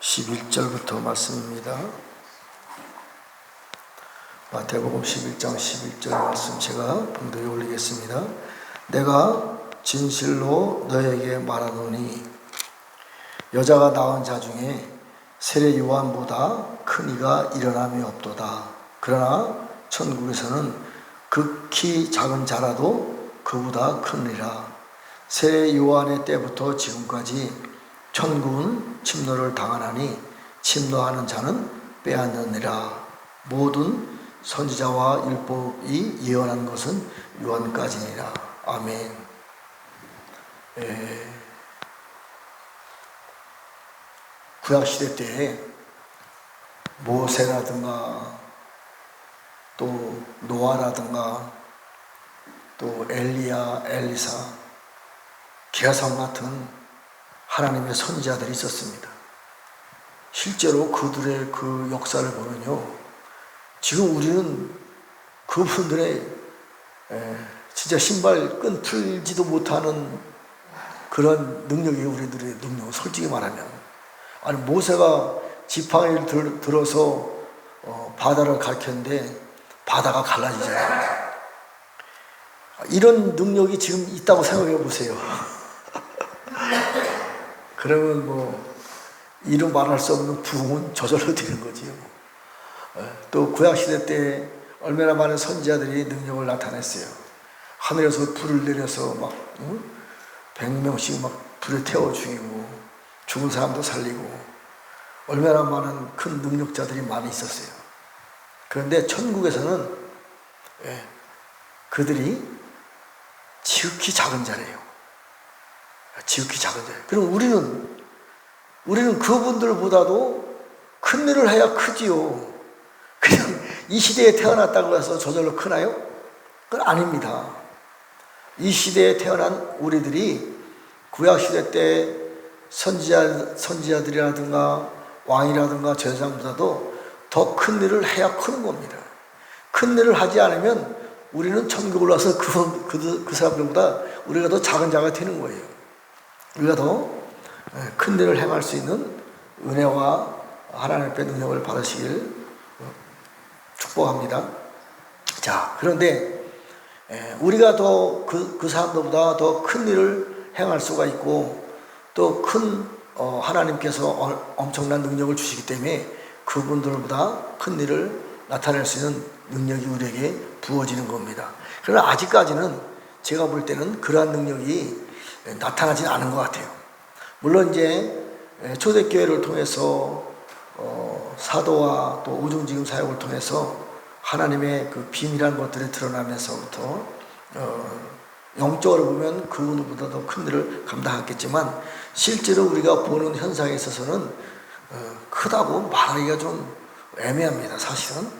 11절부터 말씀입니다. 마태복음 11장 11절 말씀 제가 봉독에 올리겠습니다. 내가 진실로 너에게 말하노니 여자가 낳은 자 중에 세례 요한보다 큰 이가 일어남이 없도다. 그러나 천국에서는 극히 작은 자라도 그보다 크니라. 세례 요한의 때부터 지금까지 천국은 침노를 당하나니 침노하는 자는 빼앗느니라. 모든 선지자와 율법이 예언한 것은 요한까지니라. 아멘. 구약시대 때 모세라든가 또 노아라든가 또 엘리야, 엘리사, 게하성 같은 하나님의 선지자들이 있었습니다. 실제로 그들의 그 역사를 보면요, 지금 우리는 그분들의 진짜 신발끈 풀지도 못하는 그런 능력이 우리들의 능력. 솔직히 말하면 아니 모세가 지팡이를 들어서 바다를 가르쳤는데 바다가 갈라지잖아요. 이런 능력이 지금 있다고 생각해 보세요. 그러면 뭐 이루 말할 수 없는 부흥은 저절로 되는 거지요. 또 구약시대 때 얼마나 많은 선지자들이 능력을 나타냈어요. 하늘에서 불을 내려서 막 100명씩 막 불에 태워 죽이고 죽은 사람도 살리고 얼마나 많은 큰 능력자들이 많이 있었어요. 그런데 천국에서는 그들이 지극히 작은 자래요. 지극히 작은 자예요. 그럼 우리는 그분들보다도 큰 일을 해야 크지요. 그냥 이 시대에 태어났다고 해서 저절로 크나요? 그건 아닙니다. 이 시대에 태어난 우리들이 구약시대 때 선지자들이라든가 왕이라든가 제사장보다도 더 큰 일을 해야 크는 겁니다. 큰 일을 하지 않으면 우리는 천국을 와서 그 사람들보다 우리가 더 작은 자가 되는 거예요. 우리가 더 큰 일을 행할 수 있는 은혜와 하나님의 능력을 받으시길 축복합니다. 자, 그런데 우리가 더 그 사람들보다 더 큰 일을 행할 수가 있고 또 큰 하나님께서 엄청난 능력을 주시기 때문에 그분들보다 큰 일을 나타낼 수 있는 능력이 우리에게 부어지는 겁니다. 그러나 아직까지는 제가 볼 때는 그러한 능력이 나타나지는 않은 것 같아요. 물론 이제 초대교회를 통해서 사도와 또 오중지금 사역을 통해서 하나님의 그 비밀한 것들이 드러나면서부터 영적으로 보면 그분보다 더 큰 일을 감당했겠지만 실제로 우리가 보는 현상에 있어서는 크다고 말하기가 좀 애매합니다. 사실은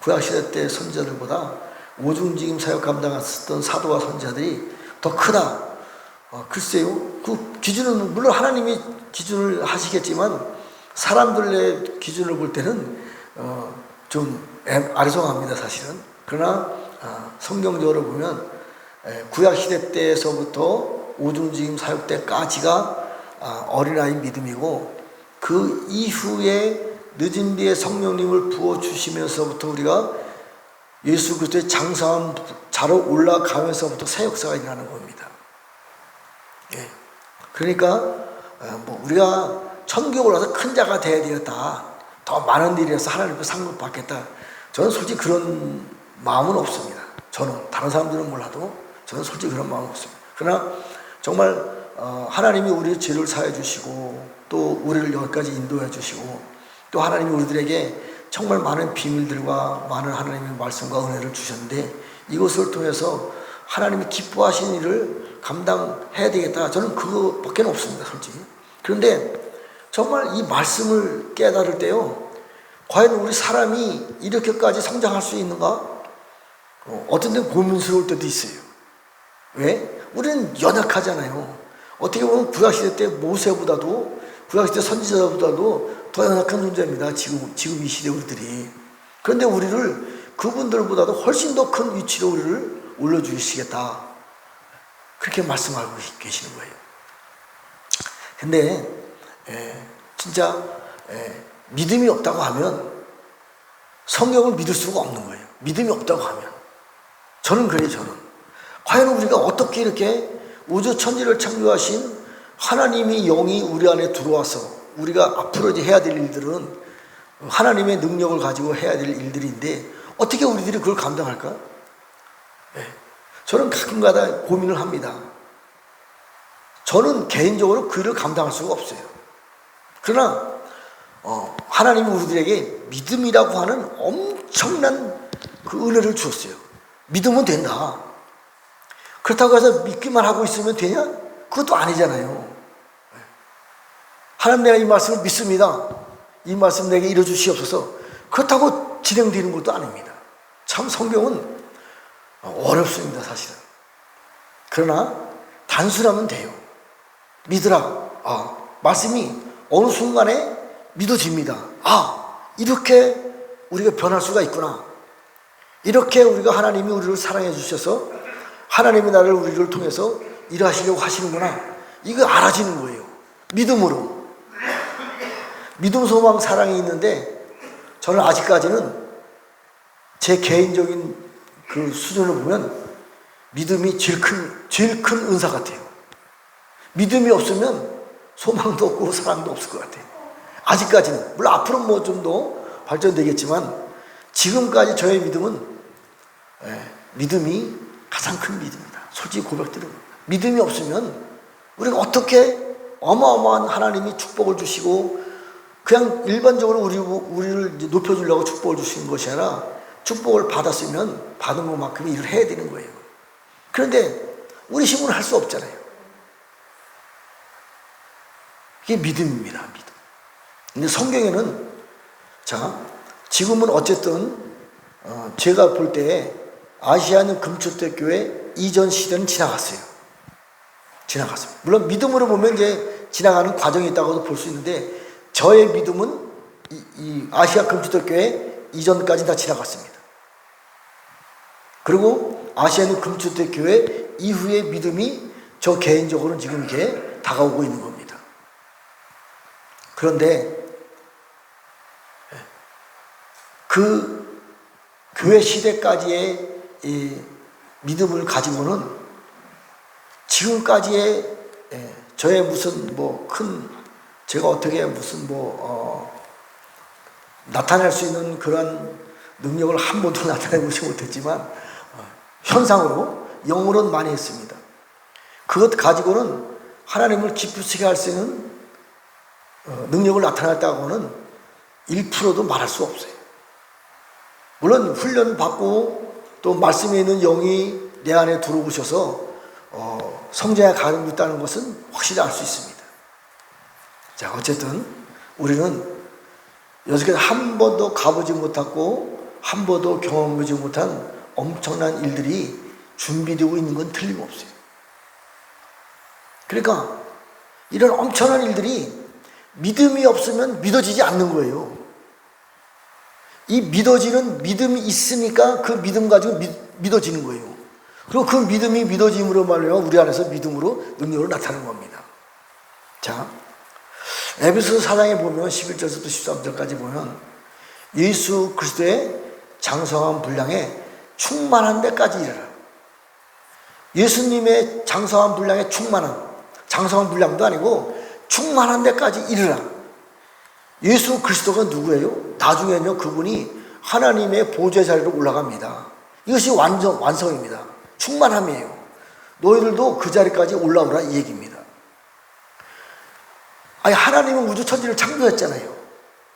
구약시대 때 선지자들보다 오중지금 사역 감당했었던 사도와 선지자들이 더 크다. 글쎄요. 그 기준은 물론 하나님이 기준을 하시겠지만 사람들의 기준을 볼 때는 좀 아리송합니다. 사실은. 그러나 성경적으로 보면 구약시대 때에서부터 오중지금 사역 때까지가 어린아이 믿음이고 그 이후에 늦은 뒤에 성령님을 부어주시면서부터 우리가 예수 그리스도의 장사함 자로 올라가면서부터 새 역사가 일어나는 겁니다. 그러니까 뭐 우리가 천국에 올라서 큰 자가 되어야 되겠다, 더 많은 일이라서 하나님께 상급 받겠다, 저는 솔직히 그런 마음은 없습니다. 저는 다른 사람들은 몰라도 저는 솔직히 그런 마음은 없습니다. 그러나 정말 하나님이 우리의 죄를 사해 주시고 또 우리를 여기까지 인도해 주시고 또 하나님이 우리들에게 정말 많은 비밀들과 많은 하나님의 말씀과 은혜를 주셨는데 이것을 통해서 하나님이 기뻐하신 일을 감당해야 되겠다, 저는 그거밖에 없습니다. 솔직히. 그런데 정말 이 말씀을 깨달을 때요, 과연 우리 사람이 이렇게까지 성장할 수 있는가? 어떤 데는 고민스러울 때도 있어요. 왜? 우리는 연약하잖아요. 어떻게 보면 구약시대 때 모세보다도 구약시대 선지자보다도 더 연약한 존재입니다. 지금 이 시대 우리들이. 그런데 우리를 그분들보다도 훨씬 더 큰 위치로 우리를 올려주시겠다, 그렇게 말씀하고 계시는 거예요. 근데 진짜 믿음이 없다고 하면 성경을 믿을 수가 없는 거예요. 믿음이 없다고 하면. 저는 그래요. 저는. 과연 우리가 어떻게 이렇게 우주 천지를 창조하신 하나님의 영이 우리 안에 들어와서 우리가 앞으로 이제 해야 될 일들은 하나님의 능력을 가지고 해야 될 일들인데 어떻게 우리들이 그걸 감당할까? 저는 가끔가다 고민을 합니다. 저는 개인적으로 그 일을 감당할 수가 없어요. 그러나 하나님이 우리들에게 믿음이라고 하는 엄청난 그 은혜를 주었어요. 믿으면 된다. 그렇다고 해서 믿기만 하고 있으면 되냐? 그것도 아니잖아요. 하나님, 내가 이 말씀을 믿습니다. 이 말씀 내게 이뤄주시옵소서. 그렇다고 진행되는 것도 아닙니다. 참 성경은 어렵습니다, 사실은. 그러나 단순하면 돼요. 믿으라. 말씀이 어느 순간에 믿어집니다. 이렇게 우리가 변할 수가 있구나. 이렇게 우리가 하나님이 우리를 사랑해 주셔서 하나님이 나를 우리를 통해서 일하시려고 하시는구나. 이거 알아지는 거예요. 믿음으로. 믿음, 소망, 사랑이 있는데 저는 아직까지는 제 개인적인 그 수준을 보면 믿음이 제일 큰 은사 같아요. 믿음이 없으면 소망도 없고 사랑도 없을 것 같아요. 아직까지는. 물론 앞으로는 뭐 좀 더 발전되겠지만 지금까지 저의 믿음은 믿음이 가장 큰 믿음이다. 솔직히 고백드립니다. 믿음이 없으면 우리가 어떻게 어마어마한 하나님이 축복을 주시고 그냥 일반적으로 우리를 높여주려고 축복을 주시는 것이 아니라 축복을 받았으면 받은 것만큼 일을 해야 되는 거예요. 그런데 우리 힘으로 할 수 없잖아요. 이게 믿음입니다. 믿음. 근데 성경에는 지금은 어쨌든 제가 볼 때 아시아는 금초대교회 이전 시대는 지나갔어요. 지나갔습니다. 물론 믿음으로 보면 이제 지나가는 과정이 있다고도 볼 수 있는데 저의 믿음은 이 아시아 금초대교회 이전까지 다 지나갔습니다. 그리고 아시아는 금초대교회 이후의 믿음이 저 개인적으로는 지금 이렇게 다가오고 있는 겁니다. 그런데 그 교회 시대까지의 이 믿음을 가지고는 지금까지의 저의 무슨 제가 어떻게 무슨 나타낼 수 있는 그런 능력을 한 번도 나타내보지 못했지만 현상으로 영으로는 많이 했습니다. 그것 가지고는 하나님을 기쁘시게 할 수 있는 능력을 나타냈다고는 1%도 말할 수 없어요. 물론 훈련 받고 또 말씀에 있는 영이 내 안에 들어오셔서 성장에 가고 있다는 것은 확실히 알 수 있습니다. 자, 어쨌든 우리는 여기까지 한 번도 가보지 못하고 한 번도 경험하지 못한 엄청난 일들이 준비되고 있는 건 틀림없어요. 그러니까 이런 엄청난 일들이 믿음이 없으면 믿어지지 않는 거예요. 이 믿어지는 믿음이 있으니까 그 믿음 가지고 믿어지는 거예요. 그리고 그 믿음이 믿어짐으로 말하면 우리 안에서 믿음으로 능력으로 나타나는 겁니다. 자, 에베소서 4장에 보면 11절부터 13절까지 보면 예수 그리스도의 장성한 분량에 충만한 데까지 이르라. 예수님의 장성한 분량에 장성한 분량도 아니고 충만한 데까지 이르라. 예수 그리스도가 누구예요? 나중에는요, 그분이 하나님의 보좌 자리로 올라갑니다. 이것이 완성입니다. 충만함이에요. 너희들도 그 자리까지 올라오라 이 얘기입니다. 아니, 하나님은 우주 천지를 창조했잖아요.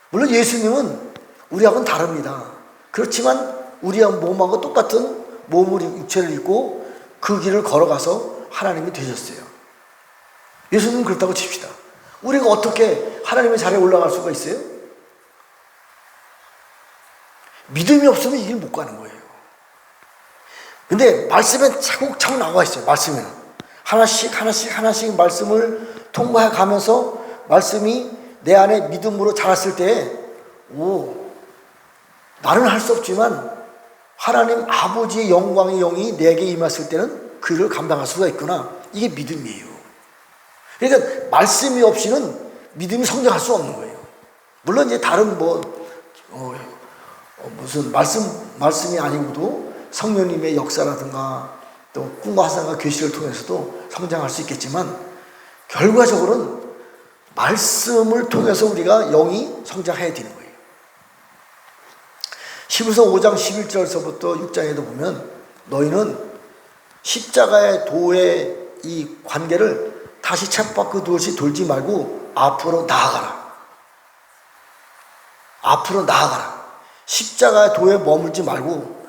물론 예수님은 우리하고는 다릅니다. 그렇지만 우리와 몸하고 똑같은 몸을 육체를 입고 그 길을 걸어가서 하나님이 되셨어요. 예수님은 그렇다고 칩시다. 우리가 어떻게 하나님의 자리에 올라갈 수가 있어요? 믿음이 없으면 이 길 못 가는 거예요. 근데 말씀에 차곡차곡 나와 있어요. 말씀에는 하나씩 말씀을 통과해 가면서 말씀이 내 안에 믿음으로 자랐을 때 나는 할 수 없지만 하나님 아버지의 영광의 영이 내게 임했을 때는 그 일을 감당할 수가 있구나. 이게 믿음이에요. 그러니까 말씀이 없이는 믿음이 성장할 수 없는 거예요. 물론 이제 다른 무슨 말씀이 아니고도 성령님의 역사라든가 또 꿈과 환상과 계시를 통해서도 성장할 수 있겠지만, 결과적으로는 말씀을 통해서 우리가 영이 성장해야 되는 거예요. 히브리서 5장 11절서부터 6장에도 보면, 너희는 십자가의 도의 이 관계를 다시 쳇바퀴 돌지 말고 앞으로 나아가라. 앞으로 나아가라. 십자가의 도에 머물지 말고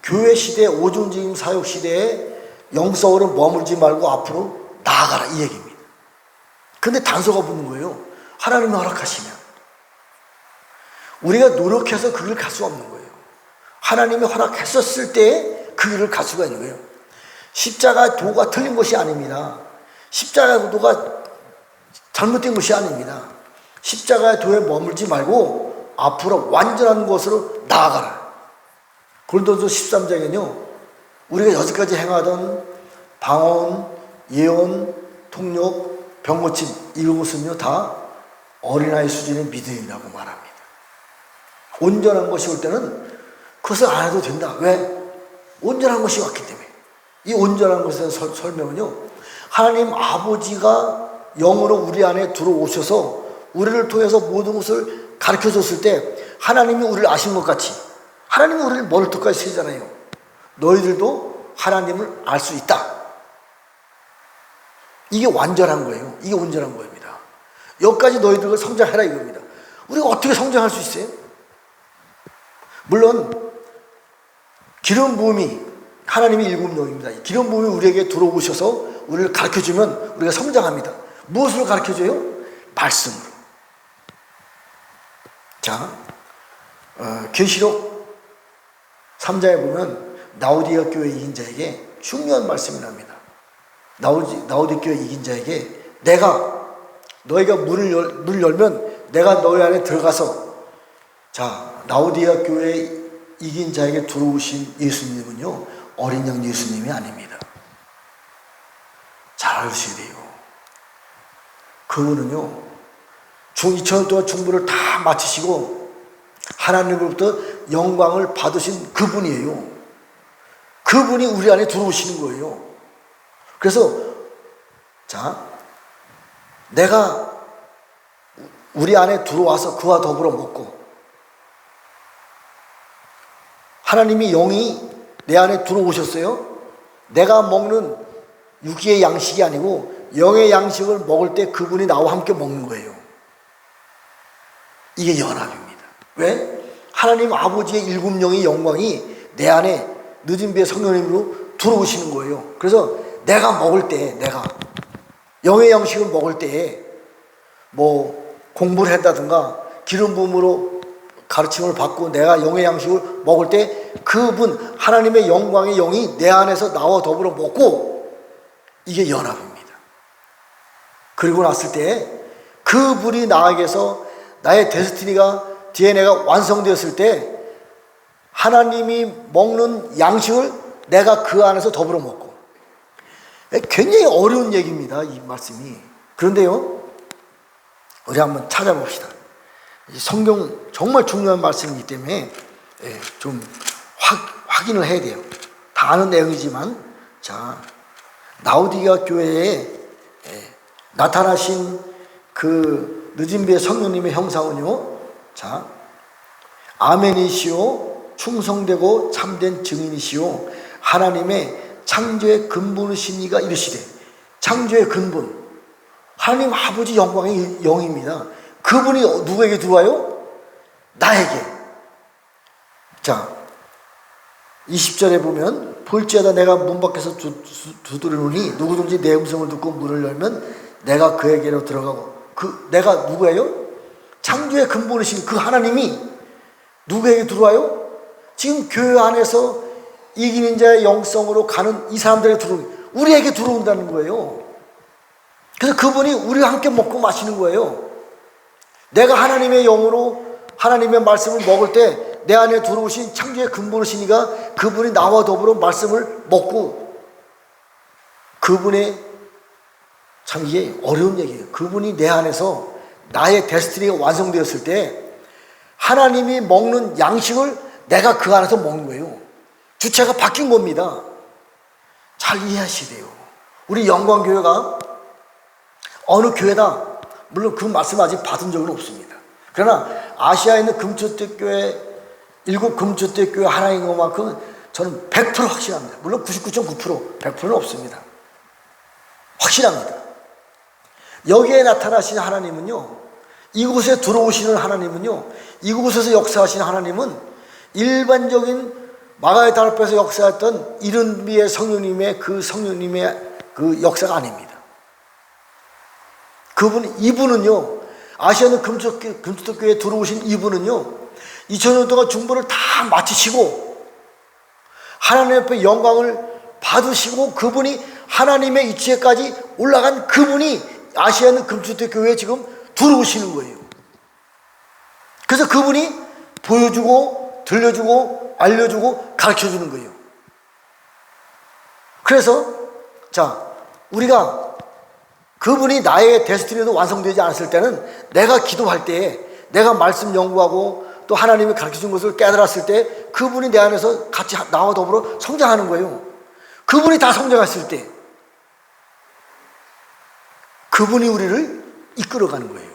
교회 시대, 오중징임 사역 시대에 영성으로 머물지 말고 앞으로 나아가라, 이 얘기입니다. 근데 단서가 붙는 거예요. 하나님이 허락하시면. 우리가 노력해서 그 길을 갈 수 없는 거예요. 하나님이 허락했었을 때에 그 길을 갈 수가 있는 거예요. 십자가의 도가 틀린 것이 아닙니다. 십자가의 도가 잘못된 것이 아닙니다. 십자가의 도에 머물지 말고 앞으로 완전한 곳으로 나아가라. 고린도서 13장에는요, 우리가 여지까지 행하던 방언, 예언, 통역, 병고침, 이것은요 다 어린아이 수준의 믿음이라고 말합니다. 온전한 것이 올 때는 그것을 안 해도 된다. 왜? 온전한 것이 왔기 때문에. 이 온전한 것에 대한 설명은요, 하나님 아버지가 영으로 우리 안에 들어오셔서 우리를 통해서 모든 것을 가르쳐 줬을 때, 하나님이 우리를 아신 것 같이, 하나님이 우리를 머리끝까지 세잖아요. 너희들도 하나님을 알 수 있다. 이게 완전한 거예요. 이게 온전한 겁니다. 여기까지 너희들과 성장해라, 이겁니다. 우리가 어떻게 성장할 수 있어요? 물론 기름 부음이, 하나님이 일곱 영입니다. 기름 부음이 우리에게 들어오셔서 우리를 가르쳐주면 우리가 성장합니다. 무엇으로 가르쳐줘요? 말씀으로. 자, 계시록 3장에 보면 나우디아 교회 이긴 자에게 중요한 말씀이 납니다. 나우디아 교회 이긴 자에게, 너희가 문을 열면 내가 너희 안에 들어가서, 자, 나우디아 교회 이긴 자에게 들어오신 예수님은요, 어린 양 예수님이 아닙니다. 잘 아셔야 돼요. 그분은요, 2000년 동안 중보를 다 마치시고 하나님으로부터 영광을 받으신 그분이에요. 그분이 우리 안에 들어오시는 거예요. 그래서 자, 내가 우리 안에 들어와서 그와 더불어 먹고, 하나님이 영이 내 안에 들어오셨어요. 내가 먹는 육의 양식이 아니고 영의 양식을 먹을 때 그분이 나와 함께 먹는 거예요. 이게 연합입니다. 왜? 하나님 아버지의 일곱 영의 영광이 내 안에 늦은 비의 성령님으로 들어오시는 거예요. 그래서 내가 먹을 때, 내가 영의 양식을 먹을 때에 공부를 한다든가 기름 부음으로 가르침을 받고 내가 영의 양식을 먹을 때 그분 하나님의 영광의 영이 내 안에서 나와 더불어 먹고, 이게 연합입니다. 그리고 났을 때 그분이 나에게서 나의 데스티니가, DNA가 완성되었을 때 하나님이 먹는 양식을 내가 그 안에서 더불어 먹고. 굉장히 어려운 얘기입니다, 이 말씀이. 그런데요, 우리 한번 찾아봅시다. 성경 정말 중요한 말씀이기 때문에 좀 확인을 해야 돼요. 다 아는 내용이지만, 자, 나우디아 교회에 나타나신 그 늦은 비의 성령님의 형상은요, 자, 아멘이시오, 충성되고 참된 증인이시오, 하나님의 창조의 근본이신 이가 이르시되. 창조의 근본, 하나님 아버지 영광의 영입니다. 그분이 누구에게 들어와요? 나에게. 자, 20절에 보면, 볼지어다 내가 문 밖에서 두드리노니 누구든지 내 음성을 듣고 문을 열면 내가 그에게로 들어가고. 내가 누구예요? 창조의 근본이신 그 하나님이 누구에게 들어와요? 지금 교회 안에서 이기는 자의 영성으로 가는 이 사람들에게 우리에게 들어온다는 거예요. 그래서 그분이 우리와 함께 먹고 마시는 거예요. 내가 하나님의 영으로 하나님의 말씀을 먹을 때 내 안에 들어오신 창조의 근본이신 이가, 그분이 나와 더불어 말씀을 먹고, 그분의, 참 이게 어려운 얘기예요. 그분이 내 안에서 나의 데스티니가 완성되었을 때 하나님이 먹는 양식을 내가 그 안에서 먹는 거예요. 주체가 바뀐 겁니다. 잘 이해하셔야 돼요. 우리 영광교회가 어느 교회다, 물론 그 말씀 아직 받은 적은 없습니다. 그러나 아시아에 있는 금초대교회, 일곱 금초대교회 하나인 것만큼 저는 100% 확신합니다. 물론 99.9%, 100%는 없습니다. 확신합니다. 여기에 나타나신 하나님은요, 이곳에 들어오시는 하나님은요, 이곳에서 역사하시는 하나님은 일반적인 마가의 달앞에서 역사했던 이른비의 성령님의 그 역사가 아닙니다. 이분은요, 아시아는 금초대교회에 들어오신 이분은요, 2000년 동안 중보를 다 마치시고 하나님 앞에 영광을 받으시고 그분이 하나님의 이치에까지 올라간 그분이 아시아는 금초대교회에 지금 들어오시는 거예요. 그래서 그분이 보여주고 들려주고 알려주고 가르쳐주는 거예요. 그래서 우리가 그분이 나의 데스티니도 완성되지 않았을 때는 내가 기도할 때에 내가 말씀 연구하고 또 하나님이 가르쳐준 것을 깨달았을 때 그분이 내 안에서 같이 나와 더불어 성장하는 거예요. 그분이 다 성장했을 때 그분이 우리를 이끌어가는 거예요.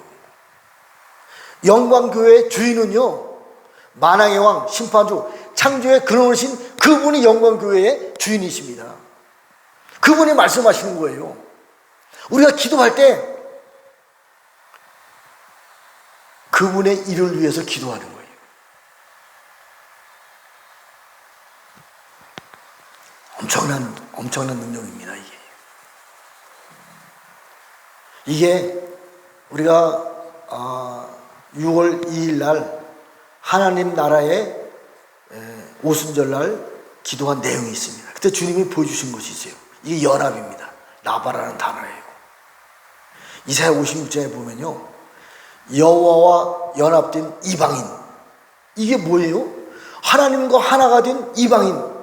영광교회의 주인은요, 만왕의 왕, 심판주, 창조의 근원이신 그분이 영광교회의 주인이십니다. 그분이 말씀하시는 거예요. 우리가 기도할 때 그분의 일을 위해서 기도하는 거예요. 엄청난 능력입니다, 이게 우리가 6월 2일 날 하나님 나라의 오순절 날 기도한 내용이 있습니다. 그때 주님이 보여주신 것이 있어요. 이게 연합입니다. 라바라는 단어예요. 이사야 56장에 보면요, 여호와와 연합된 이방인, 이게 뭐예요? 하나님과 하나가 된 이방인.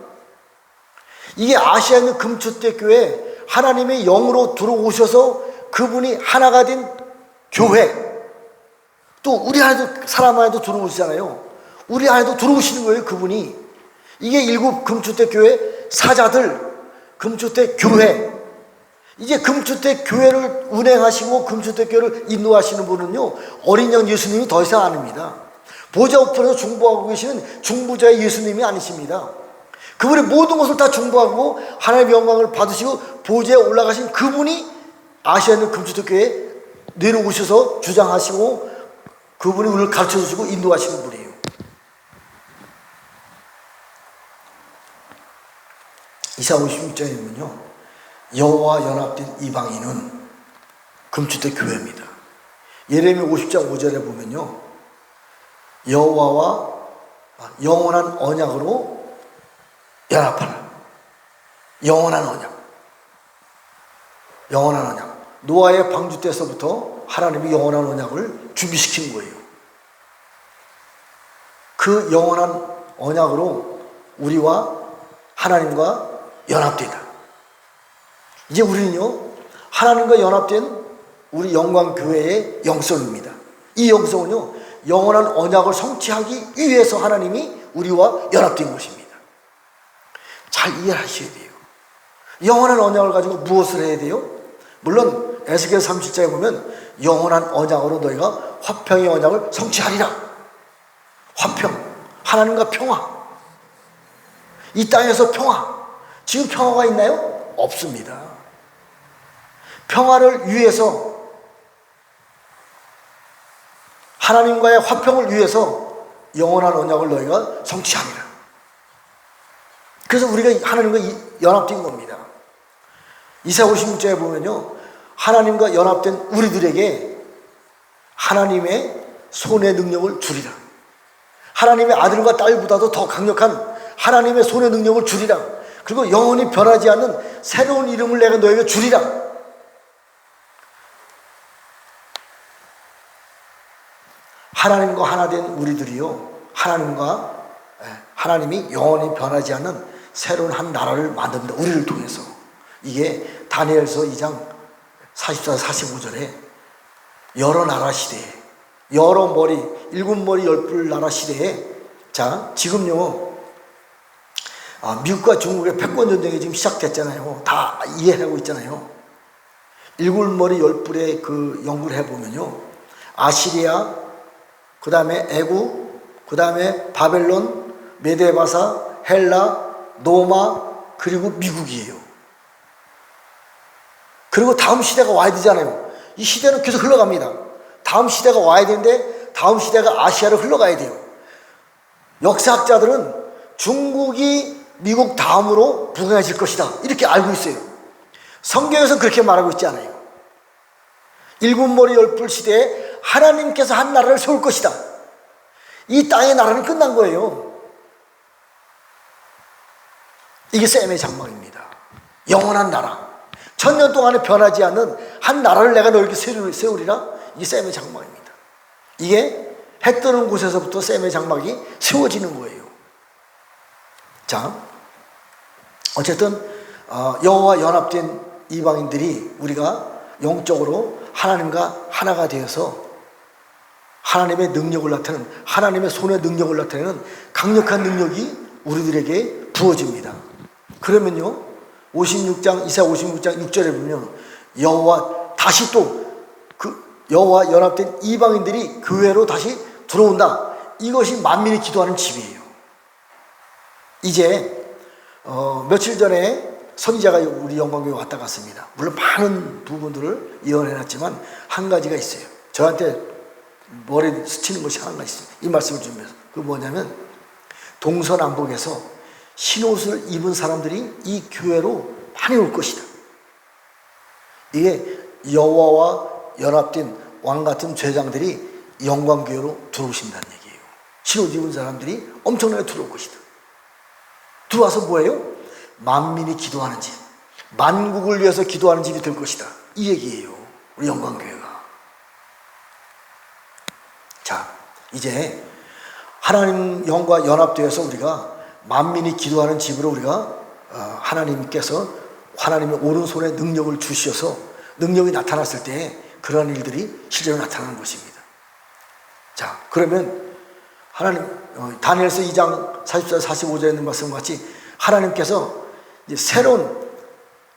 이게 아시아에 있는 금초대교회 하나님의 영으로 들어오셔서 그분이 하나가 된 교회, 또 우리 안에도, 사람 안에도 들어오시잖아요. 우리 안에도 들어오시는 거예요, 그분이. 이게 일곱 금초대교회 사자들, 금초대교회. 이제 금초대교회를 운행하시고 금초대교회를 인도하시는 분은요, 어린 양 예수님이 더 이상 아닙니다. 보좌 우편에서 중보하고 계시는 중보자의 예수님이 아니십니다. 그분이 모든 것을 다 중보하고 하나님의 영광을 받으시고 보좌에 올라가신 그분이 아시아에 있는 금초대교회에 내려오셔서 주장하시고 그분이 우리를 가르쳐주시고 인도하시는 분이에요. 이사야 56장에 보면요, 여호와 연합된 이방인은 금초대교회입니다. 예레미야 50장 5절에 보면요, 여호와와 영원한 언약으로 연합하라. 영원한 언약. 노아의 방주 때서부터 하나님이 영원한 언약을 준비시킨 거예요. 그 영원한 언약으로 우리와 하나님과 연합되다. 이제 우리는요, 하나님과 연합된 우리 영광교회의 영성입니다. 이 영성은요, 영원한 언약을 성취하기 위해서 하나님이 우리와 연합된 것입니다. 잘 이해하셔야 돼요. 영원한 언약을 가지고 무엇을 해야 돼요? 물론 에스겔 37장에 보면 영원한 언약으로 너희가 화평의 언약을 성취하리라. 화평, 하나님과 평화. 이 땅에서 평화. 지금 평화가 있나요? 없습니다. 평화를 위해서, 하나님과의 화평을 위해서 영원한 언약을 너희가 성취하리라. 그래서 우리가 하나님과 연합된 겁니다. 이사야 56장에 보면요, 하나님과 연합된 우리들에게 하나님의 손의 능력을 주리라. 하나님의 아들과 딸보다도 더 강력한 하나님의 손의 능력을 주리라. 그리고 영원히 변하지 않는 새로운 이름을 내가 너에게 주리라. 하나님과 하나 된 우리들이요, 하나님이 영원히 변하지 않는 새로운 한 나라를 만듭니다. 우리를 통해서. 이게 다니엘서 2장 44, 45절에 여러 나라 시대에, 여러 머리, 일곱 머리 열뿔 나라 시대에, 자, 지금요, 미국과 중국의 패권 전쟁이 지금 시작됐잖아요. 다 이해하고 있잖아요. 일곱 머리 열뿔의 그 연구를 해보면요, 아시리아, 그 다음에 애국, 그 다음에 바벨론, 메데바사, 헬라, 노마, 그리고 미국이에요. 그리고 다음 시대가 와야 되잖아요. 이 시대는 계속 흘러갑니다. 다음 시대가 와야 되는데 다음 시대가 아시아로 흘러가야 돼요. 역사학자들은 중국이 미국 다음으로 부강해질 것이다, 이렇게 알고 있어요. 성경에서는 그렇게 말하고 있지 않아요. 일곱 머리 열뿔 시대에 하나님께서 한 나라를 세울 것이다. 이 땅의 나라는 끝난 거예요. 이게 셈의 장막입니다. 영원한 나라, 천년 동안에 변하지 않는 한 나라를 내가 너에게 세우리라. 이게 셈의 장막입니다. 이게 해 뜨는 곳에서부터 셈의 장막이 세워지는 거예요. 자, 어쨌든 여호와 연합된 이방인들이 우리가 영적으로 하나님과 하나가 되어서 하나님의 능력을 나타내는, 하나님의 손의 능력을 나타내는 강력한 능력이 우리들에게 부어집니다. 그러면요, 56장, 이사야 56장 6절에 보면 여호와 다시 또 그 여호와 연합된 이방인들이 교회로 다시 들어온다. 이것이 만민이 기도하는 집이에요. 이제 며칠 전에 선지자가 우리 영광교회 왔다 갔습니다. 물론 많은 부분들을 예언해놨지만 한 가지가 있어요. 저한테 머리 스치는 것이 하나가 있습니다. 이 말씀을 주면서, 그 뭐냐면 동서남북에서 흰옷을 입은 사람들이 이 교회로 많이 올 것이다. 이게 여호와와 연합된 왕같은 제장들이 영광교회로 들어오신다는 얘기예요. 흰옷 입은 사람들이 엄청나게 들어올 것이다. 들어와서 뭐예요? 만민이 기도하는 집, 만국을 위해서 기도하는 집이 될 것이다, 이 얘기예요. 우리 영광교회가. 자, 이제 하나님 영과 연합되어서 우리가 만민이 기도하는 집으로 우리가 하나님께서 하나님의 오른손에 능력을 주셔서 능력이 나타났을 때 그러한 일들이 실제로 나타나는 것입니다. 자, 그러면 하나님, 다니엘서 2장 44, 45절에 있는 말씀과 같이 하나님께서 이제 새로운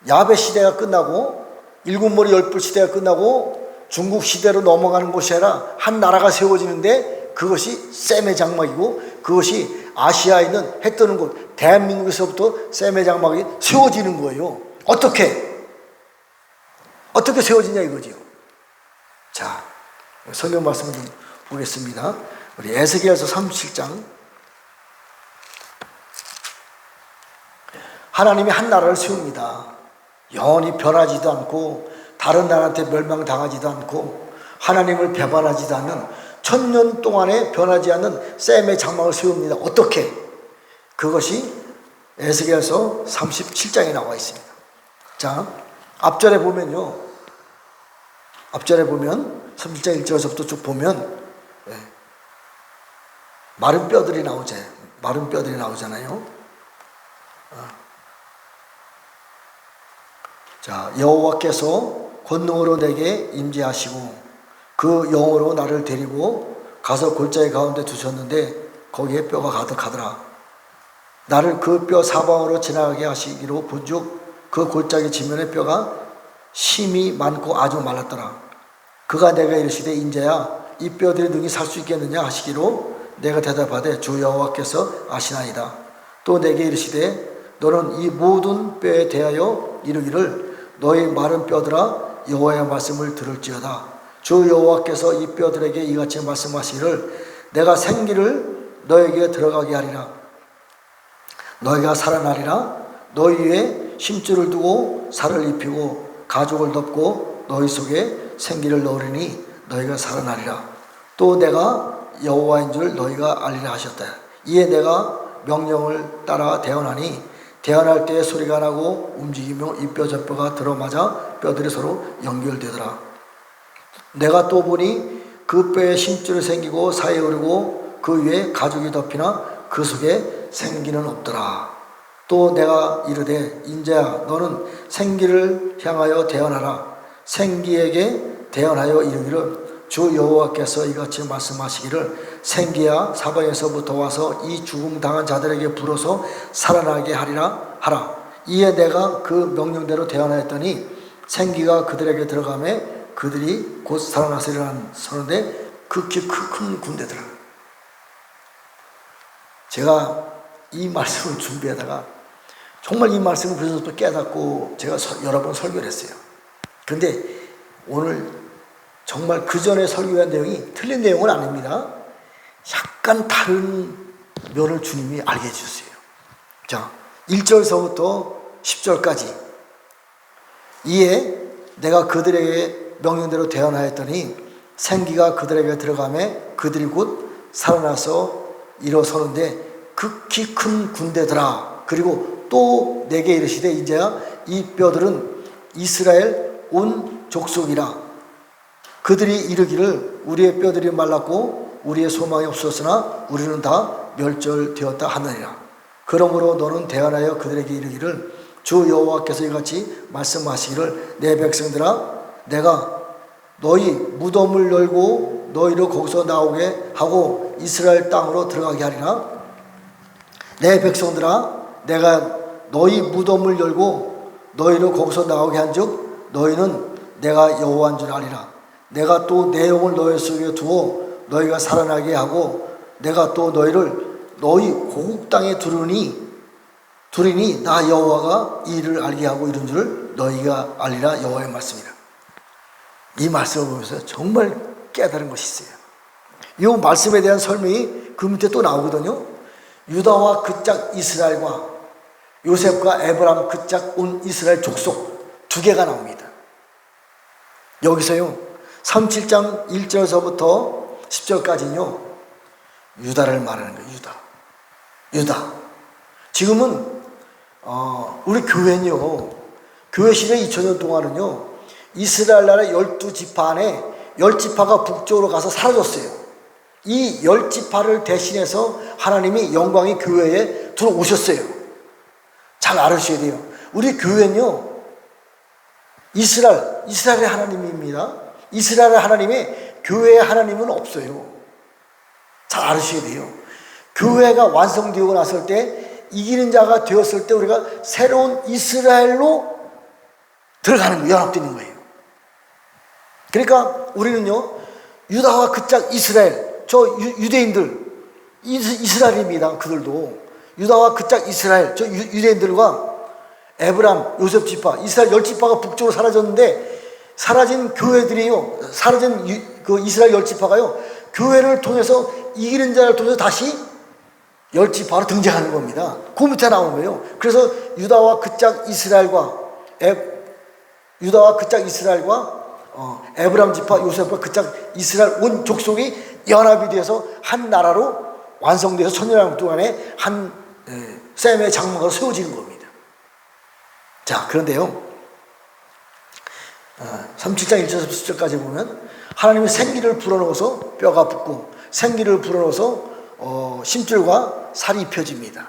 야베 시대가 끝나고 일곱 머리 열뿔 시대가 끝나고 중국 시대로 넘어가는 것이 아니라 한 나라가 세워지는데 그것이 셈의 장막이고, 그것이 아시아에 있는 해 뜨는 곳 대한민국에서부터 셈의 장막이 세워지는 거예요. 어떻게 세워지냐 이거지요. 자, 성경 말씀을 좀 보겠습니다. 우리 에스겔서 37장. 하나님이 한 나라를 세웁니다. 영원히 변하지도 않고 다른 나라한테 멸망당하지도 않고 하나님을 배반하지도 않는 천년 동안에 변하지 않는 셈의 장막을 세웁니다. 어떻게? 그것이 에스겔서 37장에 나와 있습니다. 자, 앞절에 보면요, 앞절에 보면 37장 1절에서부터 쭉 보면 마른 뼈들이 나오잖아요. 자, 여호와께서 권능으로 내게 임재하시고 그 영으로 나를 데리고 가서 골짜기 가운데 두셨는데 거기에 뼈가 가득하더라. 나를 그 뼈 사방으로 지나가게 하시기로 본즉 그 골짜기 지면에 뼈가 심이 많고 아주 말랐더라. 그가 내가 이르시되 인자야 이 뼈들이 능히 살 수 있겠느냐 하시기로 내가 대답하되 주 여호와께서 아시나이다. 또 내게 이르시되 너는 이 모든 뼈에 대하여 이르기를 너희 마른 뼈들아 여호와의 말씀을 들을지어다. 주 여호와께서 이 뼈들에게 이같이 말씀하시기를 내가 생기를 너에게 들어가게 하리라. 너희가 살아나리라. 너희 위에 심줄을 두고 살을 입히고 가죽을 덮고 너희 속에 생기를 넣으리니 너희가 살아나리라. 또 내가 여호와인 줄 너희가 알리라 하셨다. 이에 내가 명령을 따라 대언하니 대언할 때 소리가 나고 움직이며 이 뼈 저 뼈가 들어맞아 뼈들이 서로 연결되더라. 내가 또 보니 그 뼈에 심줄이 생기고 사이에 오르고 그 위에 가죽이 덮이나 그 속에 생기는 없더라. 또 내가 이르되 인자야 너는 생기를 향하여 대언하라. 생기에게 대언하여 이르기를 주 여호와께서 이같이 말씀하시기를 생기야 사방에서부터 와서 이 죽음 당한 자들에게 불어서 살아나게 하리라 하라. 이에 내가 그 명령대로 대언하였더니 생기가 그들에게 들어가매 그들이 곧 살아나서리라는 서는데 극히 큰 군대더라. 제가 이 말씀을 준비하다가 정말 이 말씀을 그래서 또 깨닫고 제가 여러 번 설교를 했어요. 그런데 오늘 정말 그 전에 설교한 내용이 틀린 내용은 아닙니다. 약간 다른 면을 주님이 알게 해주세요. 자, 1절서부터 10절까지. 이에 내가 그들에게 명령대로 대언하였더니 생기가 그들에게 들어가매 그들이 곧 살아나서 일어서는데 극히 큰 군대더라. 그리고 또 내게 이르시되 이제야 이 뼈들은 이스라엘 온 족속이라. 그들이 이르기를 우리의 뼈들이 말랐고 우리의 소망이 없었으나 우리는 다 멸절되었다 하느니라. 그러므로 너는 대언하여 그들에게 이르기를 주 여호와께서 이같이 말씀하시기를 내 백성들아 내가 너희 무덤을 열고 너희를 거기서 나오게 하고 이스라엘 땅으로 들어가게 하리라. 내 백성들아 내가 너희 무덤을 열고 너희를 거기서 나오게 한즉 너희는 내가 여호와인 줄 아리라. 내가 또 내 영을 너희 속에 두어 너희가 살아나게 하고 내가 또 너희를 너희 고국 땅에 두리니 나 여호와가 이 일을 알게 하고 이런 줄을 너희가 알리라. 여호와의 말씀이라. 이 말씀을 보면서 정말 깨달은 것이 있어요. 이 말씀에 대한 설명이 그 밑에 또 나오거든요. 유다와 그 짝 이스라엘과 요셉과 에브람 그 짝 온 이스라엘 족속 두 개가 나옵니다. 여기서요 37장 1절서부터 10절까지는요 유다를 말하는 거예요. 유다. 지금은 우리 교회는요 교회 시대 2000년 동안은요 이스라엘 나라 12지파 안에 10지파가 북쪽으로 가서 사라졌어요. 이 10지파를 대신해서 하나님이 영광의 교회에 들어오셨어요. 잘 알으셔야 돼요. 우리 교회는요 이스라엘의 하나님입니다. 이스라엘의 하나님의 교회의 하나님은 없어요. 잘 알으셔야 돼요. 교회가 완성되고 났을 때 이기는 자가 되었을 때 우리가 새로운 이스라엘로 들어가는 거예요. 연합되는 거예요. 그러니까 우리는요 유다와 그 짝 이스라엘 저 유대인들 이스라엘입니다. 그들도 유다와 그 짝 이스라엘 저 유대인들과 에브람 요셉 지파 이스라엘 10지파가 북쪽으로 사라졌는데 사라진 교회들이요 사라진 그 이스라엘 10지파가요 교회를 통해서 이기는 자를 통해서 다시 10지파로 등장하는 겁니다. 그 밑에 나온 거예요. 그래서 유다와 그 짝 이스라엘과 에브람 지파 요셉과 그 짝 이스라엘 온 족속이 연합이 되어서 한 나라로 완성돼서 천년왕국 동안에 한 셈의 장막으로 세워지는 겁니다. 자, 그런데요 37장 1절에서 10절까지 보면 하나님이 생기를 불어넣어서 뼈가 붙고 생기를 불어넣어서 심줄과 살이 입혀집니다.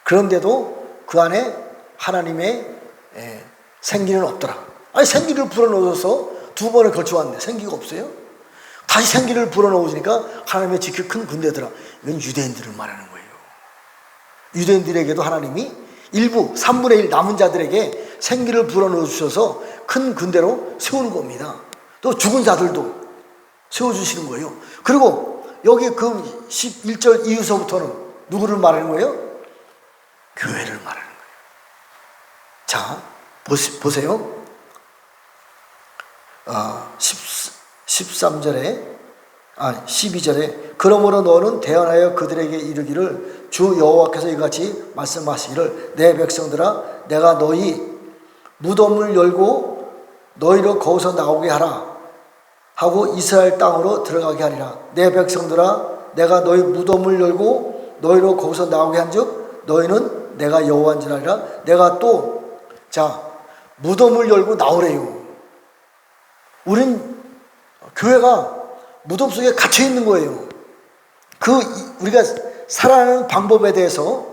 그런데도 그 안에 하나님의 생기는 없더라. 아니 생기를 불어넣어서 두 번을 걸쳐왔는데 생기가 없어요. 다시 생기를 불어넣으니까 하나님의 지켜 큰 군대더라. 이건 유대인들을 말하는 거예요. 유대인들에게도 하나님이 일부 3분의 1 남은 자들에게 생기를 불어넣어 주셔서 큰 군대로 세우는 겁니다. 또 죽은 자들도 세워주시는 거예요. 그리고 여기 그 11절 이후서부터는 누구를 말하는 거예요? 교회를 말하는 거예요. 자, 보세요. 12절에 그러므로 너는 대언하여 그들에게 이르기를 주 여호와께서 이같이 말씀하시기를 내 백성들아 내가 너희 무덤을 열고 너희를 거기서 나오게 하라 하고 이스라엘 땅으로 들어가게 하리라. 내 백성들아 내가 너희 무덤을 열고 너희를 거기서 나오게 한즉 너희는 내가 여호와인 줄 알리라. 내가 또 무덤을 열고 나오래요. 우린 교회가 무덤 속에 갇혀 있는 거예요. 우리가 살아가는 방법에 대해서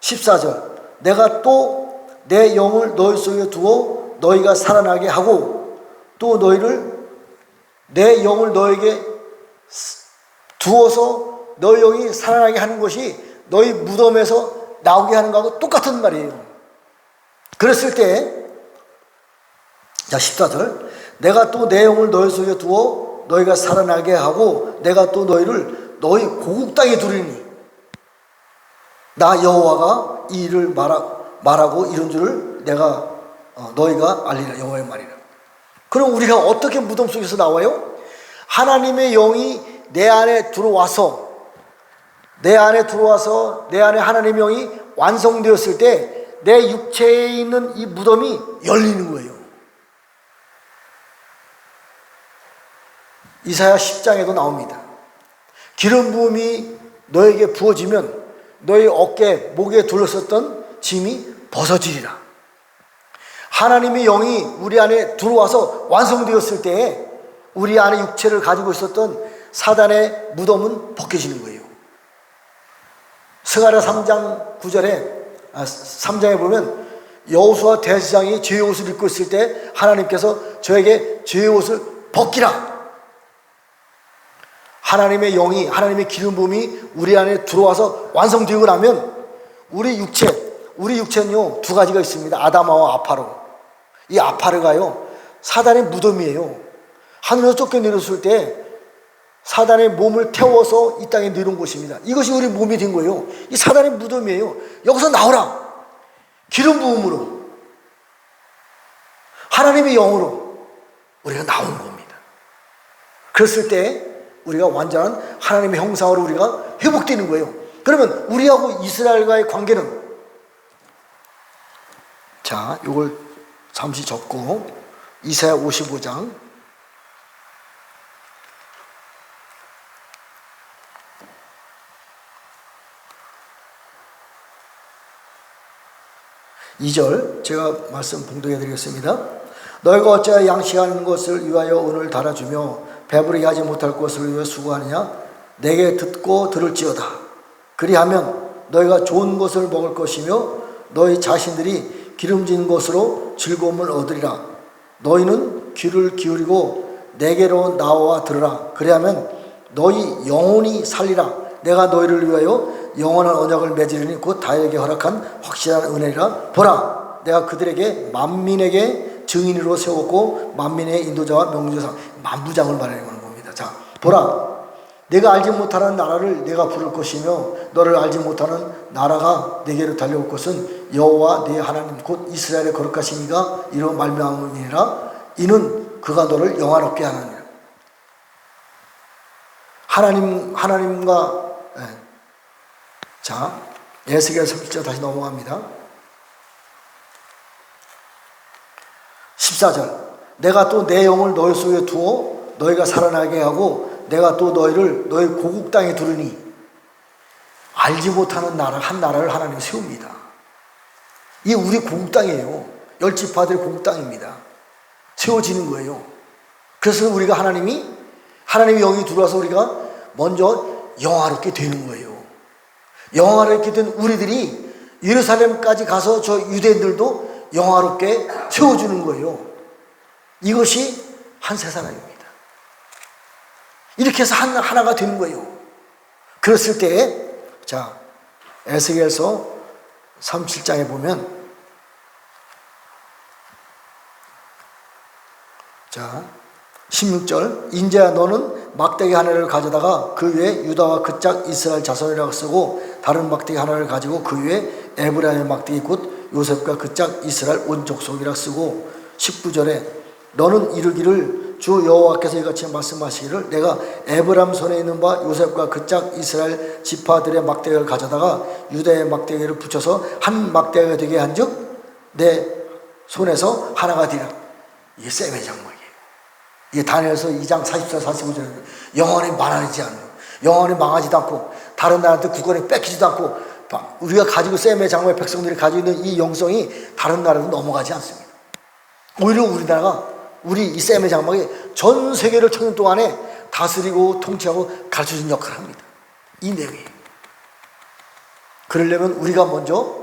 14절 내가 또 내 영을 너희 속에 두어 너희가 살아나게 하고 또 너희를 내 영을 너에게 두어서 너의 영이 살아나게 하는 것이 너희 무덤에서 나오게 하는 것하고 똑같은 말이에요. 그랬을 때, 자 14절, 내가 또 내 영을 너희 속에 두어 너희가 살아나게 하고 내가 또 너희를 너희 고국 땅에 두리니 나 여호와가 이 일을 말하고 이런 줄을 내가 너희가 알리라. 여호와의 말이라. 그럼 우리가 어떻게 무덤 속에서 나와요? 하나님의 영이 내 안에 들어와서 내 안에 하나님의 영이 완성되었을 때 내 육체에 있는 이 무덤이 열리는 거예요. 이사야 10장에도 나옵니다. 기름 부음이 너에게 부어지면 너의 어깨, 목에 둘러섰던 짐이 벗어지리라. 하나님의 영이 우리 안에 들어와서 완성되었을 때에 우리 안에 육체를 가지고 있었던 사단의 무덤은 벗겨지는 거예요. 스가랴 3장 9절에 3장에 보면 여호수아 대제사장이 죄의 옷을 입고 있을 때 하나님께서 저에게 죄의 옷을 벗기라. 하나님의 영이, 하나님의 기름 부음이 우리 안에 들어와서 완성되고 나면 우리 육체는요 두 가지가 있습니다. 아다마와 아파르. 이 아파르가요 사단의 무덤이에요. 하늘에서 쫓겨내렸을 때 사단의 몸을 태워서 이 땅에 내려온 것입니다. 이것이 우리 몸이 된 거예요. 이 사단의 무덤이에요. 여기서 나오라. 기름 부음으로, 하나님의 영으로 우리가 나온 겁니다. 그랬을 때 우리가 완전한 하나님의 형상으로 우리가 회복되는 거예요. 그러면 우리하고 이스라엘과의 관계는, 자, 이걸 잠시 접고 이사야 55장 2절 제가 말씀 봉독해 드리겠습니다. 너희가 어찌하여 양식하는 것을 위하여 은을 달아주며 배부르게 하지 못할 것을 위하여 수고하느냐? 내게 듣고 들을지어다. 그리하면 너희가 좋은 것을 먹을 것이며 너희 자신들이 기름진 것으로 즐거움을 얻으리라. 너희는 귀를 기울이고 내게로 나와 들으라. 그리하면 너희 영혼이 살리라. 내가 너희를 위하여 영원한 언약을 맺으리니 곧 다윗에게 허락한 확실한 은혜라. 보라, 내가 그들에게 만민에게 증인으로 세웠고 만민의 인도자와 명제사, 만부장을 말하는 겁니다. 자, 보라, 내가 알지 못하는 나라를 내가 부를 것이며 너를 알지 못하는 나라가 내게로 달려올 것은 여호와 네 하나님 곧 이스라엘의 거룩하신 이가 이로 말미암음이니라. 이는 그가 너를 영화롭게 하느니라. 하나님과 자, 에스겔 37절 다시 넘어갑니다. 14절, 내가 또 내 영을 너희 속에 두어 너희가 살아나게 하고 내가 또 너희를 너희 고국 땅에 두르니. 알지 못하는 나라, 한 나라를 하나님이 세웁니다. 이게 우리 고국 땅이에요. 열지파들의 고국 땅입니다. 세워지는 거예요. 그래서 우리가 하나님의 영이 들어와서 우리가 먼저 영화롭게 되는 거예요. 영화롭게 된 우리들이 예루살렘까지 가서 저 유대인들도 영화롭게 세워주는 거예요. 이것이 한 세사람입니다. 이렇게 해서 하나가 되는 거예요. 그랬을 때, 자, 에스겔서 37장에 보면, 자, 16절, 인자야 너는 막대기 하나를 가져다가 그 위에 유다와 그 짝 이스라엘 자손이라고 쓰고 다른 막대기 하나를 가지고 그 위에 에브라임의 막대기 곧 요셉과 그 짝 이스라엘 온 족속이라고 쓰고 19절에 너는 이르기를 주 여호와께서 이같이 말씀하시기를 내가 에브라임 손에 있는 바 요셉과 그 짝 이스라엘 지파들의 막대기를 가져다가 유다의 막대기를 붙여서 한 막대기가 되게 한즉 내 손에서 하나가 되리라. 이게 셈의 장막이에요. 이게 다니엘서 2장 44, 45절에 영원히 망하지 않고 영원히 망하지도 않고 다른 나라한테 국권이 뺏기지도 않고 우리가 가지고 셈의 장막의 백성들이 가지고 있는 이 영성이 다른 나라로 넘어가지 않습니다. 오히려 우리나라가 우리 이 셈의 장막이 전 세계를 천년 동안에 다스리고 통치하고 가르쳐준 역할을 합니다. 이 내용이에요. 그러려면 우리가 먼저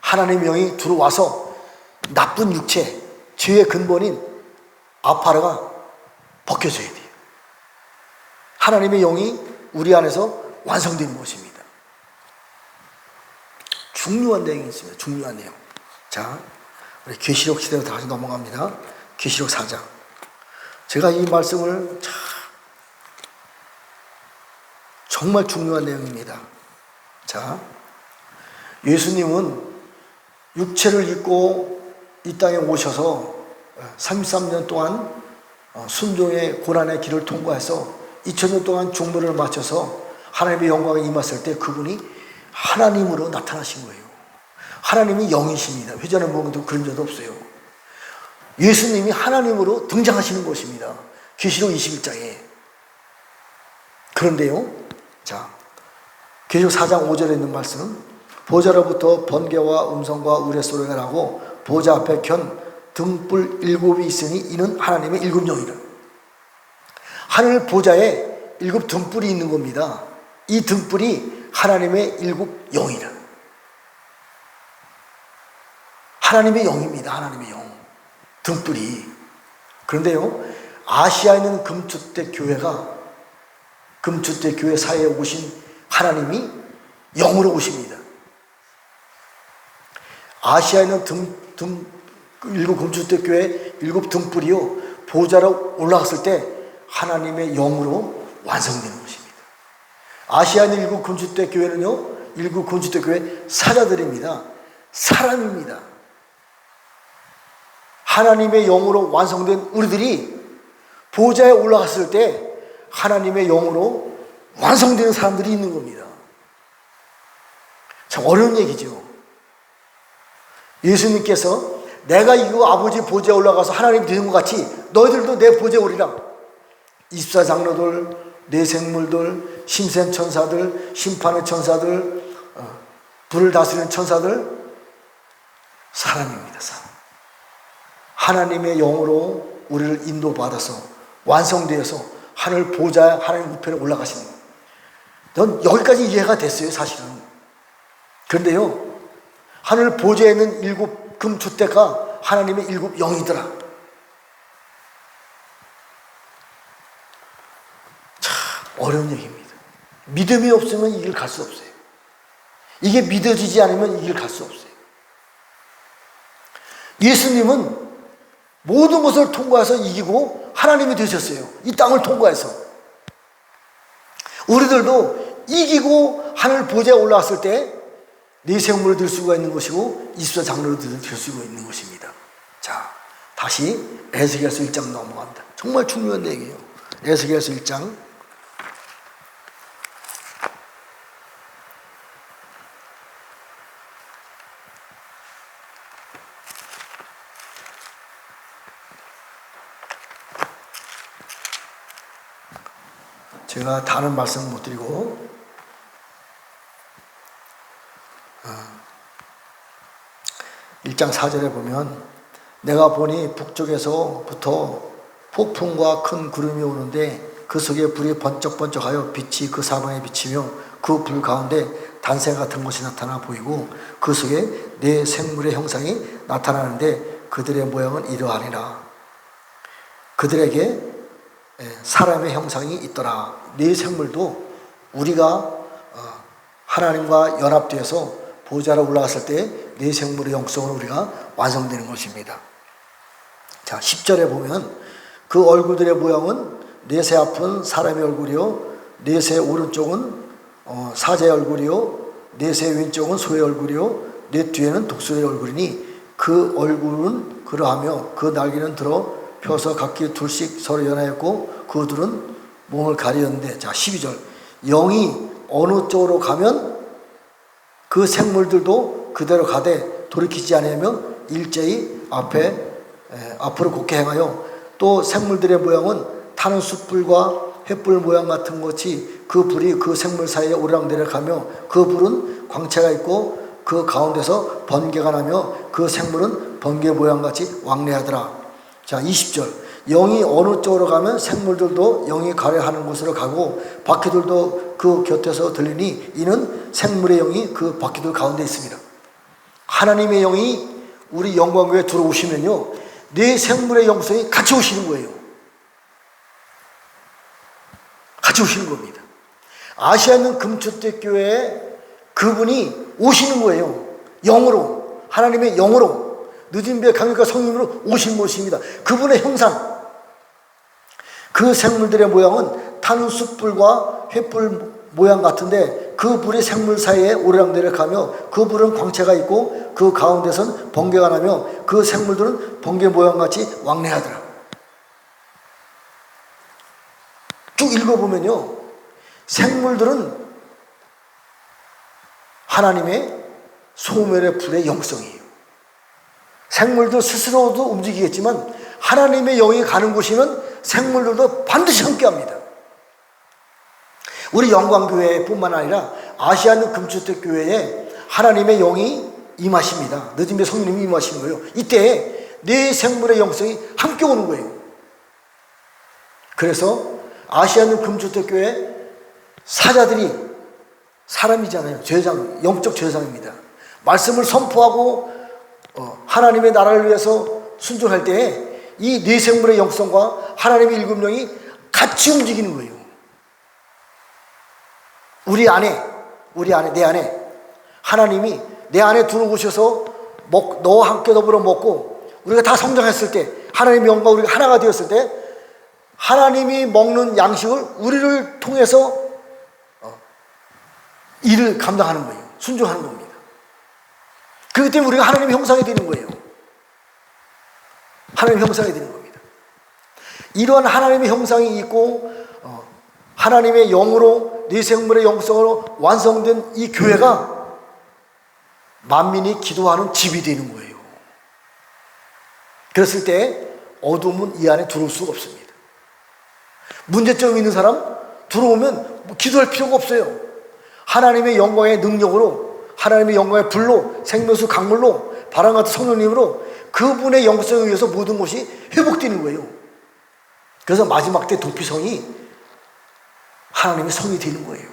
하나님의 영이 들어와서 나쁜 육체, 죄의 근본인 아파르가 벗겨져야 돼요. 하나님의 영이 우리 안에서 완성되는 것입니다. 중요한 내용이 있습니다. 중요한 내용. 자, 우리 계시록 시대로 다시 넘어갑니다. 계시록 4장. 제가 이 말씀을 정말 중요한 내용입니다. 자, 예수님은 육체를 입고 이 땅에 오셔서 33년 동안 순종의 고난의 길을 통과해서 2000년 동안 종로를 마쳐서 하나님의 영광에 임했을 때 그분이 하나님으로 나타나신 거예요. 하나님이 영이십니다. 회전의 무궁도 그림자도 없어요. 예수님이 하나님으로 등장하시는 것입니다. 계시록 21장에. 그런데요, 자, 계시록 4장 5절에 있는 말씀은 보좌로부터 번개와 음성과 우레소리가 나고 보좌 앞에 견 등불 7이 있으니 이는 하나님의 7 영이라. 하늘 보좌에 7 등불이 있는 겁니다. 이 등불이 하나님의 7 영이라. 하나님의 영입니다. 하나님의 영. 등불이. 그런데요, 아시아에 있는 금주택 교회 사이에 오신 하나님이 영으로 오십니다. 아시아에 있는 7 금주택 교회 7 등불이요, 보좌로 올라갔을 때 하나님의 영으로 완성되는 것입니다. 아시아에 있는 7 금주택 교회는요, 7 금주택 교회 사자들입니다. 사람입니다. 하나님의 영으로 완성된 우리들이 보좌에 올라갔을 때 하나님의 영으로 완성되는 사람들이 있는 겁니다. 참 어려운 얘기죠. 예수님께서 내가 이거 아버지 보좌에 올라가서 하나님 되는 것 같이 너희들도 내 보좌에 오리라. 24장로들, 내 생물들, 심센 천사들, 심판의 천사들, 불을 다스리는 천사들, 사람입니다. 사람. 하나님의 영으로 우리를 인도받아서 완성되어서 하늘 보좌, 하나님 우편에 올라가시는 거예요. 넌 여기까지 이해가 됐어요, 사실은. 그런데요, 하늘 보좌에 있는 7 금주택가 하나님의 7 영이더라. 참 어려운 얘기입니다. 믿음이 없으면 이 길 갈 수 없어요. 이게 믿어지지 않으면 이 길 갈 수 없어요. 예수님은 모든 것을 통과해서 이기고 하나님이 되셨어요. 이 땅을 통과해서. 우리들도 이기고 하늘 보좌에 올라왔을 때 네 생물을 들 수가 있는 것이고 24장로를 들 수가 있는 것입니다. 자, 다시 에스겔서 1장 넘어갑니다. 정말 중요한 얘기예요. 에스겔서 1장. 제가 다른 말씀 못 드리고 1장 4절에 보면 내가 보니 북쪽에서부터 폭풍과 큰 구름이 오는데 그 속에 불이 번쩍번쩍하여 빛이 그 사방에 비치며 그 불 가운데 단새 같은 것이 나타나 보이고 그 속에 네 생물의 형상이 나타나는데 그들의 모양은 이러하니라. 그들에게 사람의 형상이 있더라. 네 생물도 우리가 하나님과 연합되어서 보좌로 올라갔을 때 네 생물의 영성으로 우리가 완성되는 것입니다. 자, 10절에 보면 그 얼굴들의 모양은 넷의 앞은 사람의 얼굴이요, 넷의 오른쪽은 사자의 얼굴이요, 넷의 왼쪽은 소의 얼굴이요, 넷 뒤에는 독수리의 얼굴이니 그 얼굴은 그러하며 그 날개는 들어 펴서 각기 둘씩 서로 연하였고 그 둘은 몸을 가리었는데. 자, 12절 영이 어느 쪽으로 가면 그 생물들도 그대로 가되 돌이키지 않으면 일제히 앞으로 곧게 행하여 또 생물들의 모양은 타는 숯불과 횃불 모양 같은 것이 그 불이 그 생물 사이에 오르락내리락하며 그 불은 광채가 있고 그 가운데서 번개가 나며 그 생물은 번개 모양같이 왕래하더라. 자, 20절 영이 어느 쪽으로 가면 생물들도 영이 가려 하는 곳으로 가고 바퀴들도 그 곁에서 들리니 이는 생물의 영이 그 바퀴들 가운데 있습니다. 하나님의 영이 우리 영광교회에 들어오시면요, 네 생물의 영성이 같이 오시는 거예요. 같이 오시는 겁니다. 아시아 있는 금초대교회에 그분이 오시는 거예요. 영으로, 하나님의 영으로, 늦은 비의 강력한 성령으로 오신 것입니다. 그분의 형상, 그 생물들의 모양은 타는 숯불과 횃불 모양 같은데 그 불이 생물 사이에 오르락내리락하며 그 불은 광채가 있고 그 가운데선 번개가 나며 그 생물들은 번개 모양같이 왕래하더라. 쭉 읽어보면요, 생물들은 하나님의 소멸의 불의 영성이에요. 생물들 스스로도 움직이겠지만 하나님의 영이 가는 곳이면 생물들도 반드시 함께합니다. 우리 영광교회뿐만 아니라 아시아 있는 금초대교회에 하나님의 영이 임하십니다. 늦은 배 성령님이 임하시는 거예요. 이때 네 생물의 영성이 함께 오는 거예요. 그래서 아시아 있는 금초대교회 사자들이 사람이잖아요. 제사장, 영적 제사장입니다. 말씀을 선포하고 하나님의 나라를 위해서 순종할 때에 이 네 생물의 영성과 하나님의 일곱 영이 같이 움직이는 거예요. 우리 안에, 내 안에 하나님이 내 안에 들어오셔서 너와 함께 더불어 먹고 우리가 다 성장했을 때, 하나님의 영과 우리가 하나가 되었을 때 하나님이 먹는 양식을 우리를 통해서 일을 감당하는 거예요. 순종하는 겁니다. 그렇기 때문에 우리가 하나님의 형상이 되는 거예요. 하나님의 형상이 되는 겁니다. 이러한 하나님의 형상이 있고 하나님의 영으로 네 생물의 영성으로 완성된 이 교회가 만민이 기도하는 집이 되는 거예요. 그랬을 때 어둠은 이 안에 들어올 수가 없습니다. 문제점이 있는 사람 들어오면 기도할 필요가 없어요. 하나님의 영광의 능력으로, 하나님의 영광의 불로, 생명수 강물로, 바람같은 성령님으로 그분의 영성에 의해서 모든 것이 회복되는 거예요. 그래서 마지막 때 도피성이 하나님의 성이 되는 거예요.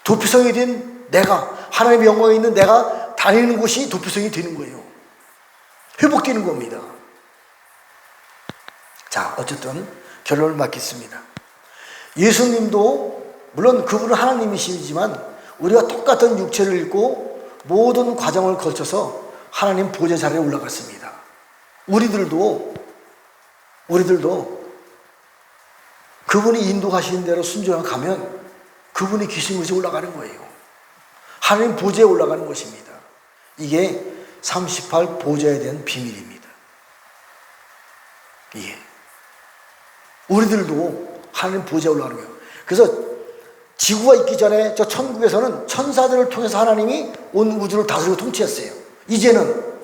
도피성이 된 내가, 하나님의 영광에 있는 내가 다니는 곳이 도피성이 되는 거예요. 회복되는 겁니다. 자, 어쨌든 결론을 맺겠습니다. 예수님도 물론 그분은 하나님이시지만 우리가 똑같은 육체를 입고 모든 과정을 거쳐서 하나님 보좌 자리에 올라갔습니다. 우리들도 그분이 인도하시는 대로 순종하면 그분이 계신 곳에 올라가는 거예요. 하나님 보좌에 올라가는 것입니다. 이게 38 보좌에 대한 비밀입니다. 예. 우리들도 하나님 보좌에 올라가는 거예요. 그래서 지구가 있기 전에 저 천국에서는 천사들을 통해서 하나님이 온 우주를 다스리고 통치했어요. 이제는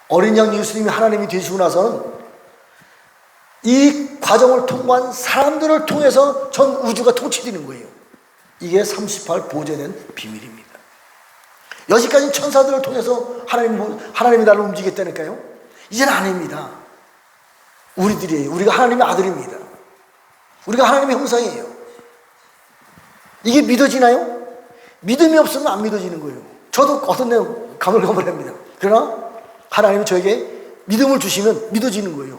어린 양 예수님이 하나님이 되시고 나서는 이 과정을 통과한 사람들을 통해서 전 우주가 통치되는 거예요. 이게 38 보좌에 대한 비밀입니다. 여기까지는 천사들을 통해서 하나님이 나를 움직였다니까요. 이제는 아닙니다. 우리들이에요. 우리가 하나님의 아들입니다. 우리가 하나님의 형상이에요. 이게 믿어지나요? 믿음이 없으면 안 믿어지는 거예요. 저도 어떤 내용 가물가물합니다. 그러나 하나님이 저에게 믿음을 주시면 믿어지는 거예요.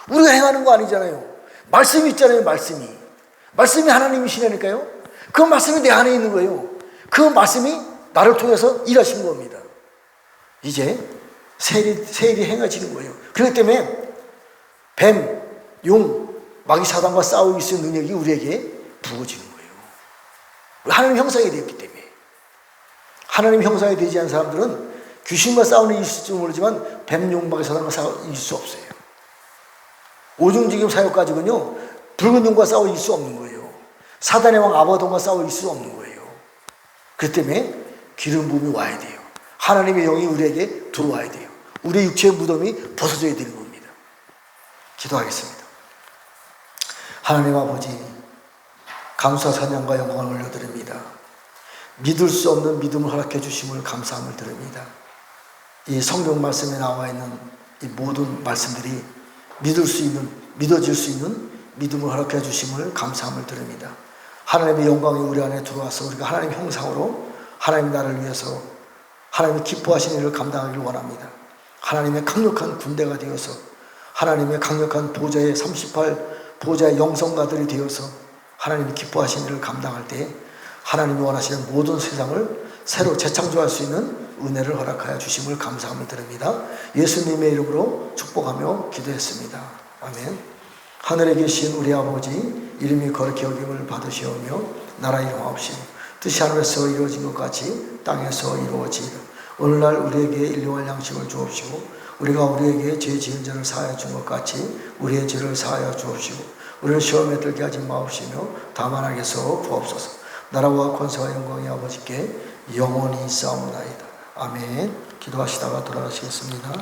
우리가 행하는 거 아니잖아요. 말씀이 있잖아요. 말씀이 하나님이시라니까요. 그 말씀이 내 안에 있는 거예요. 그 말씀이 나를 통해서 일하신 겁니다. 이제 세일이 행해지는 거예요. 그렇기 때문에 뱀, 용, 마귀 사단과 싸우고 있을 능력이 우리에게 부어지는 거예요. 하나님 형상이 되었기 때문에. 하나님 형상이 되지 않은 사람들은 귀신과 싸우는 일이 있을지 모르지만 뱀, 용, 마귀 사단과 싸울 수 없어요. 오중지금 사역 가지고는요, 붉은 용과 싸울 수 없는 거예요. 사단의 왕 아바돈과 싸울 수 없는 거예요. 그렇기 때문에 기름 부음이 와야 돼요. 하나님의 영이 우리에게 들어와야 돼요. 우리의 육체의 무덤이 벗어져야 되는 겁니다. 기도하겠습니다. 하나님 아버지, 감사 찬양과 영광을 올려드립니다. 믿을 수 없는 믿음을 허락해 주심을 감사함을 드립니다. 이 성경 말씀에 나와 있는 이 모든 말씀들이 믿어질 수 있는 믿음을 허락해 주심을 감사함을 드립니다. 하나님의 영광이 우리 안에 들어와서 우리가 하나님의 형상으로 하나님 나라를 위해서 하나님의 기뻐하시는 일을 감당하기를 원합니다. 하나님의 강력한 군대가 되어서 하나님의 강력한 보좌의 38 보좌의 영성가들이 되어서 하나님이 기뻐하시는 일을 감당할 때 하나님이 원하시는 모든 세상을 새로 재창조할 수 있는 은혜를 허락하여 주심을 감사함을 드립니다. 예수님의 이름으로 축복하며 기도했습니다. 아멘. 하늘에 계신 우리 아버지, 이름이 거룩히 여김을 받으시오며 나라 이름하옵시며 뜻이 하늘에서 이루어진 것 같이 땅에서 이루어지이다. 오늘날 우리에게 일용할 양식을 주옵시고 우리가 우리에게 죄 지은 자를 사하여 준 것 같이 우리의 죄를 사하여 주옵시고 우리를 시험에 들게 하지 마옵시며 다만 악에서 구하옵소서. 나라와 권세와 영광이 아버지께 영원히 있사옵나이다. 아멘. 기도하시다가 돌아가시겠습니다.